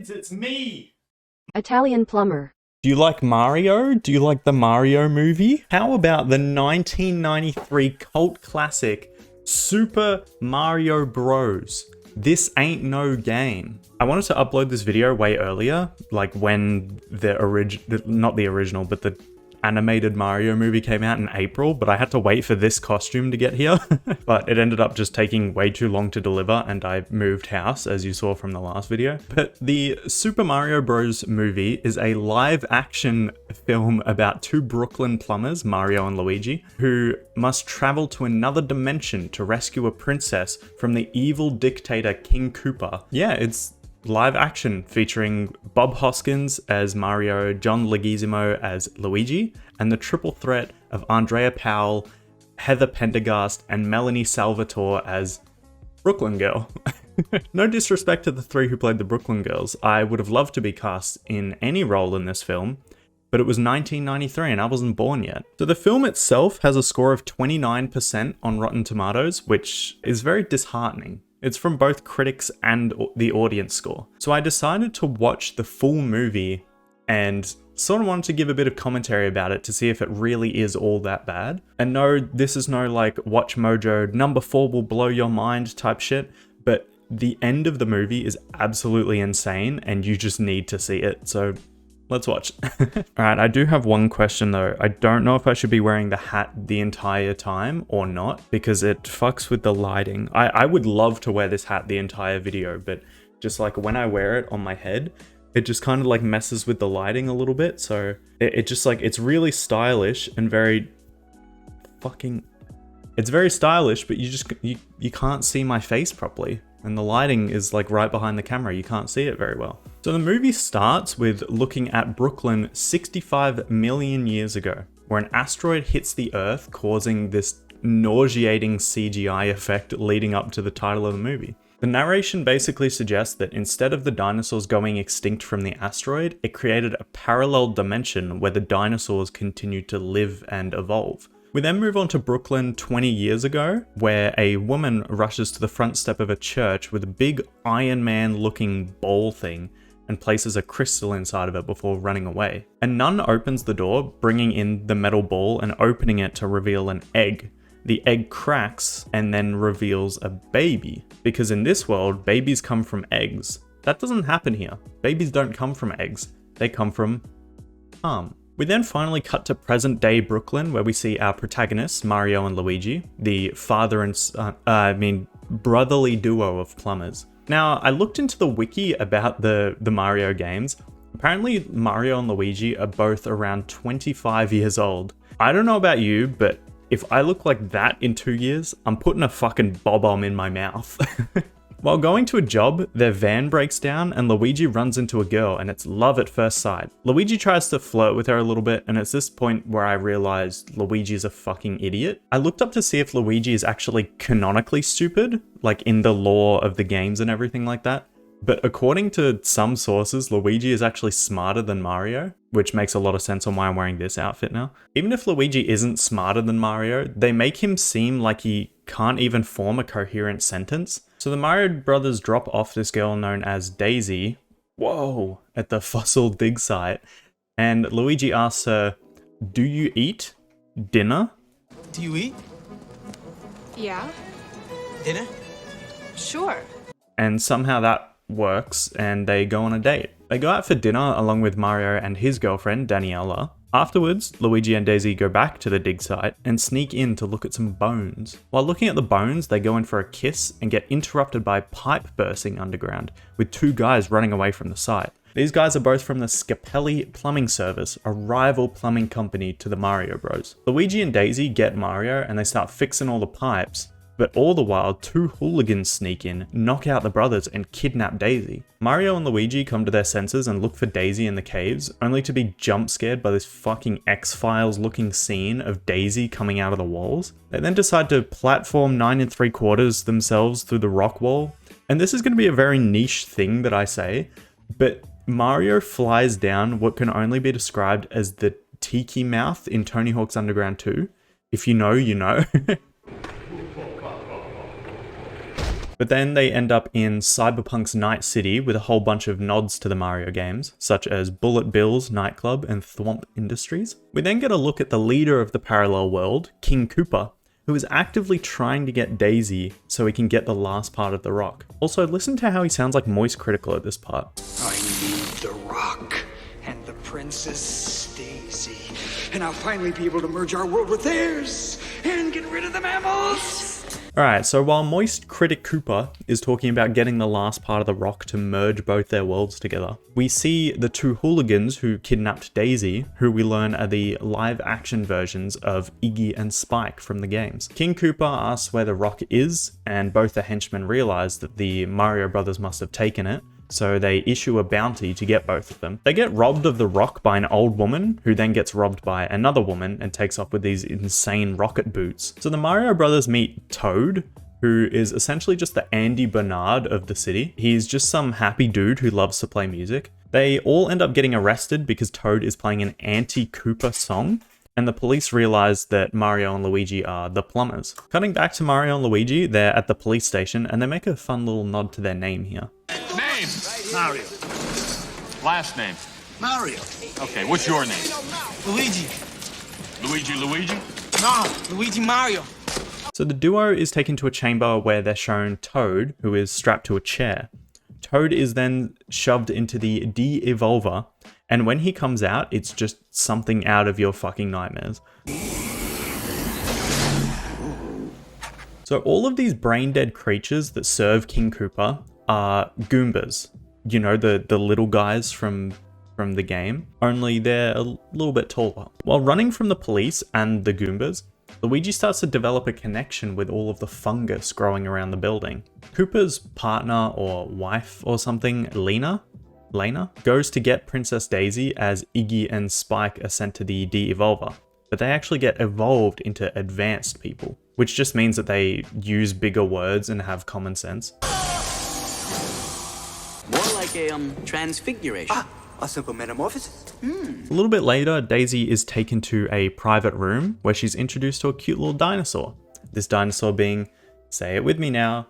kids, it's me! Italian plumber. Do you like Mario? Do you like the Mario movie? How about the 1993 cult classic Super Mario Bros? This ain't no game. I wanted to upload this video way earlier, like when not the original, but the animated Mario movie came out in April, but I had to wait for this costume to get here. But it ended up just taking way too long to deliver, and I moved house, as you saw from the last video. But the Super Mario Bros. Movie is a live action film about two Brooklyn plumbers, Mario and Luigi, who must travel to another dimension to rescue a princess from the evil dictator King Koopa. Yeah, it's live action featuring Bob Hoskins as Mario, John Leguizamo as Luigi, and the triple threat of Andrea Powell, Heather Pendergast, and Melanie Salvatore as Brooklyn Girl. No disrespect to the three who played the Brooklyn Girls. I would have loved to be cast in any role in this film, but it was 1993 and I wasn't born yet. So the film itself has a score of 29% on Rotten Tomatoes, which is very disheartening. It's from both critics and the audience score. So I decided to watch the full movie and sort of wanted to give a bit of commentary about it to see if it really is all that bad. And no, this is no like Watch Mojo number 4 will blow your mind type shit, but the end of the movie is absolutely insane and you just need to see it. So let's watch. Alright, I do have one question though. I don't know if I should be wearing the hat the entire time or not, because it fucks with the lighting. I would love to wear this hat the entire video, but just like when I wear it on my head, it just kind of like messes with the lighting a little bit. So it just like, it's really stylish and very fucking... It's very stylish, but you can't see my face properly. And the lighting is like right behind the camera. You can't see it very well. So the movie starts with looking at Brooklyn 65 million years ago, where an asteroid hits the Earth, causing this nauseating CGI effect leading up to the title of the movie. The narration basically suggests that instead of the dinosaurs going extinct from the asteroid, it created a parallel dimension where the dinosaurs continued to live and evolve. We then move on to Brooklyn 20 years ago, where a woman rushes to the front step of a church with a big Iron Man looking ball thing and places a crystal inside of it before running away. A nun opens the door, bringing in the metal ball and opening it to reveal an egg. The egg cracks and then reveals a baby, because in this world, babies come from eggs. That doesn't happen here. Babies don't come from eggs. They come from sperm. We then finally cut to present day Brooklyn, where we see our protagonists, Mario and Luigi, the father and brotherly duo of plumbers. Now, I looked into the wiki about the Mario games. Apparently, Mario and Luigi are both around 25 years old. I don't know about you, but if I look like that in 2 years, I'm putting a fucking bob-omb in my mouth. While going to a job, their van breaks down and Luigi runs into a girl, and it's love at first sight. Luigi tries to flirt with her a little bit, and it's this point where I realized Luigi's a fucking idiot. I looked up to see if Luigi is actually canonically stupid, like in the lore of the games and everything like that. But according to some sources, Luigi is actually smarter than Mario, which makes a lot of sense on why I'm wearing this outfit now. Even if Luigi isn't smarter than Mario, they make him seem like he can't even form a coherent sentence. So the Mario brothers drop off this girl known as Daisy, whoa, at the fossil dig site, and Luigi asks her, "Do you eat dinner?" Do you eat? Yeah, Dinner? sure. And somehow that works, and they go on a date. They go out for dinner along with Mario and his girlfriend, Daniela. Afterwards, Luigi and Daisy go back to the dig site and sneak in to look at some bones. While looking at the bones, they go in for a kiss and get interrupted by pipe bursting underground, with two guys running away from the site. These guys are both from the Scapelli Plumbing Service, a rival plumbing company to the Mario Bros. Luigi and Daisy get Mario and they start fixing all the pipes, but all the while, two hooligans sneak in, knock out the brothers, and kidnap Daisy. Mario and Luigi come to their senses and look for Daisy in the caves, only to be jump scared by this fucking X-Files looking scene of Daisy coming out of the walls. They then decide to platform 9 3/4 themselves through the rock wall. And this is going to be a very niche thing that I say, but Mario flies down what can only be described as the tiki mouth in Tony Hawk's Underground 2. If you know, you know. But then they end up in Cyberpunk's Night City with a whole bunch of nods to the Mario games, such as Bullet Bill's nightclub and Thwomp Industries. We then get a look at the leader of the parallel world, King Koopa, who is actively trying to get Daisy so he can get the last part of the rock. Also, listen to how he sounds like Moist Critical at this part. I need the rock and the Princess Daisy, and I'll finally be able to merge our world with theirs and get rid of the mammals. Alright, so while Moist Critic Koopa is talking about getting the last part of the rock to merge both their worlds together, we see the two hooligans who kidnapped Daisy, who we learn are the live action versions of Iggy and Spike from the games. King Koopa asks where the rock is, and both the henchmen realize that the Mario brothers must have taken it, so they issue a bounty to get both of them. They get robbed of the rock by an old woman, who then gets robbed by another woman and takes off with these insane rocket boots. So the Mario brothers meet Toad, who is essentially just the Andy Bernard of the city. He's just some happy dude who loves to play music. They all end up getting arrested because Toad is playing an anti-Koopa song, and the police realize that Mario and Luigi are the plumbers. Cutting back to Mario and Luigi, they're at the police station, and they make a fun little nod to their name here. Name? Mario. Last name? Mario. Okay, what's your name? Luigi. Luigi? No, Luigi Mario. So the duo is taken to a chamber where they're shown Toad, who is strapped to a chair. Toad is then shoved into the de-evolver, and when he comes out, it's just something out of your fucking nightmares. So all of these brain-dead creatures that serve King Koopa are Goombas. You know, the little guys from the game, only they're a little bit taller. While running from the police and the Goombas, Luigi starts to develop a connection with all of the fungus growing around the building. Koopa's partner or wife or something, Lena, goes to get Princess Daisy as Iggy and Spike are sent to the de-evolver, but they actually get evolved into advanced people, which just means that they use bigger words and have common sense. More like a transfiguration. A simple metamorphosis? A little bit later, Daisy is taken to a private room where she's introduced to a cute little dinosaur. This dinosaur being, say it with me now,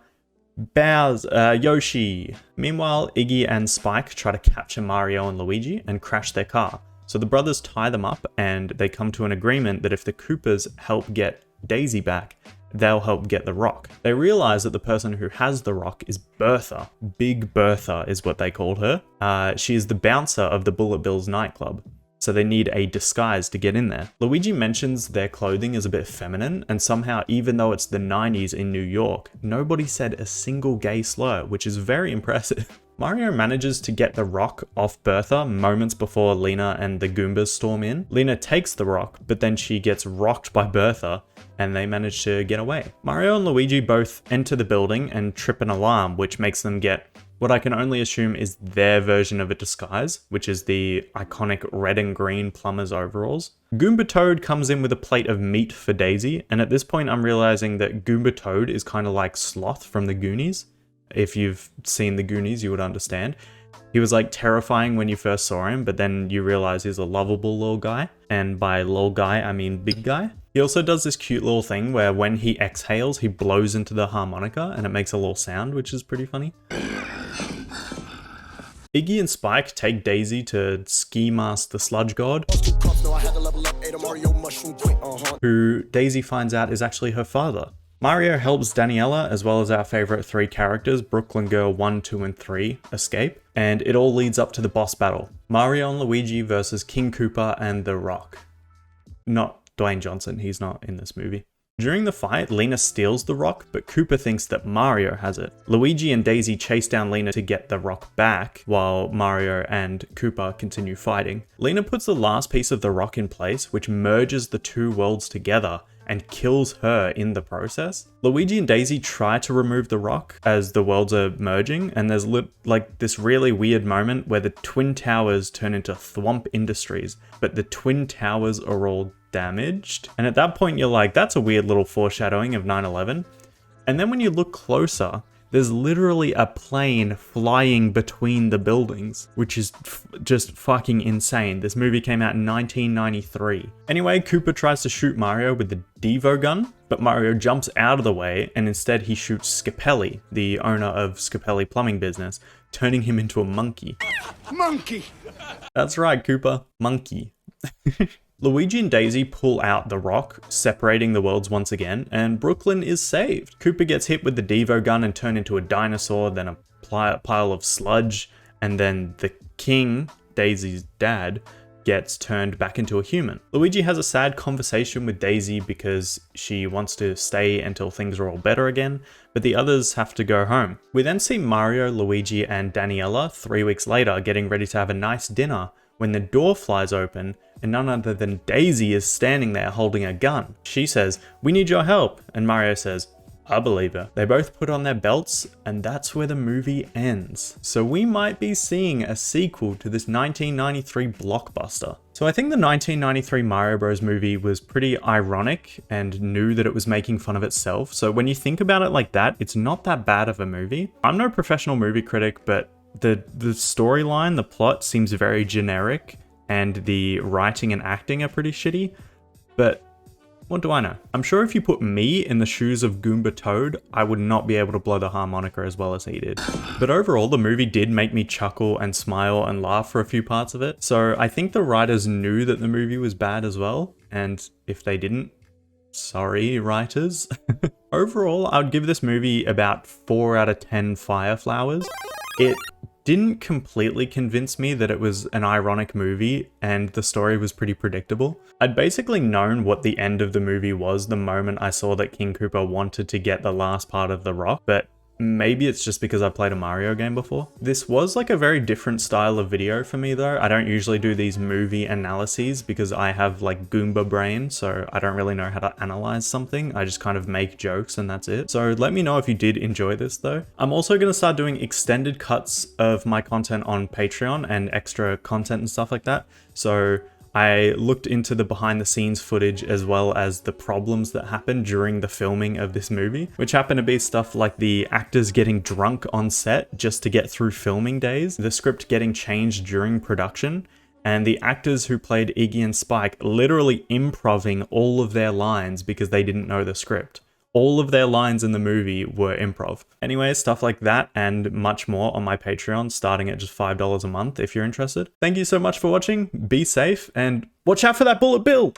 Yoshi. Meanwhile, Iggy and Spike try to capture Mario and Luigi and crash their car. So the brothers tie them up and they come to an agreement that if the Koopas help get Daisy back, they'll help get the rock. They realize that the person who has the rock is Bertha. Big Bertha is what they called her. She is the bouncer of the Bullet Bill's nightclub, so they need a disguise to get in there. Luigi mentions their clothing is a bit feminine, and somehow, even though it's the 90s in New York, nobody said a single gay slur, which is very impressive. Mario manages to get the rock off Bertha moments before Lena and the Goombas storm in. Lena takes the rock, but then she gets rocked by Bertha, and they manage to get away. Mario and Luigi both enter the building and trip an alarm, which makes them get what I can only assume is their version of a disguise, which is the iconic red and green plumber's overalls. Goomba Toad comes in with a plate of meat for Daisy, and at this point I'm realizing that Goomba Toad is kind of like Sloth from the Goonies. If you've seen the Goonies, you would understand. He was like terrifying when you first saw him, but then you realize he's a lovable little guy. And by little guy, I mean big guy. He also does this cute little thing where when he exhales, he blows into the harmonica and it makes a little sound, which is pretty funny. Iggy and Spike take Daisy to Ski Mask the Sludge God, who Daisy finds out is actually her father. Mario helps Daniela, as well as our favorite three characters, Brooklyn Girl 1, 2, and 3, escape, and it all leads up to the boss battle. Mario and Luigi versus King Koopa and The Rock. Not Dwayne Johnson, he's not in this movie. During the fight, Lena steals the rock, but Koopa thinks that Mario has it. Luigi and Daisy chase down Lena to get the rock back, while Mario and Koopa continue fighting. Lena puts the last piece of the rock in place, which merges the two worlds together, and kills her in the process. Luigi and Daisy try to remove the rock as the worlds are merging, and there's like this really weird moment where the Twin Towers turn into Thwomp Industries, but the Twin Towers are all damaged. And at that point you're like, that's a weird little foreshadowing of 9/11. And then when you look closer, There's literally a plane flying between the buildings, which is just fucking insane. This movie came out in 1993. Anyway, Koopa tries to shoot Mario with the Devo gun, but Mario jumps out of the way and instead he shoots Scapelli, the owner of Scapelli Plumbing Business, turning him into a monkey. Monkey! That's right, Koopa. Monkey. Luigi and Daisy pull out the rock, separating the worlds once again, and Brooklyn is saved. Koopa gets hit with the Devo gun and turned into a dinosaur, then a pile of sludge, and then the king, Daisy's dad, gets turned back into a human. Luigi has a sad conversation with Daisy because she wants to stay until things are all better again, but the others have to go home. We then see Mario, Luigi, and Daniela 3 weeks later getting ready to have a nice dinner when the door flies open and none other than Daisy is standing there holding a gun. She says, "We need your help," and Mario says, "I believe her." They both put on their belts and that's where the movie ends. So we might be seeing a sequel to this 1993 blockbuster. So I think the 1993 Mario Bros movie was pretty ironic and knew that it was making fun of itself. So when you think about it like that, it's not that bad of a movie. I'm no professional movie critic, but the storyline, the plot seems very generic and the writing and acting are pretty shitty, but what do I know? I'm sure if you put me in the shoes of Goomba Toad, I would not be able to blow the harmonica as well as he did. But overall, the movie did make me chuckle and smile and laugh for a few parts of it. So I think the writers knew that the movie was bad as well. And if they didn't, sorry, writers. Overall, I would give this movie about 4 out of 10 fire flowers. It didn't completely convince me that it was an ironic movie and the story was pretty predictable. I'd basically known what the end of the movie was the moment I saw that King Koopa wanted to get the last part of the rock, but maybe it's just because I played a Mario game before. This was like a very different style of video for me though. I don't usually do these movie analyses because I have like Goomba brain, so I don't really know how to analyze something. I just kind of make jokes and that's it. So let me know if you did enjoy this though. I'm also going to start doing extended cuts of my content on Patreon and extra content and stuff like that. So I looked into the behind the scenes footage as well as the problems that happened during the filming of this movie, which happened to be stuff like the actors getting drunk on set just to get through filming days, the script getting changed during production, and the actors who played Iggy and Spike literally improving all of their lines because they didn't know the script. All of their lines in the movie were improv. Anyway, stuff like that and much more on my Patreon, starting at just $5 a month if you're interested. Thank you so much for watching, be safe, and watch out for that bullet bill!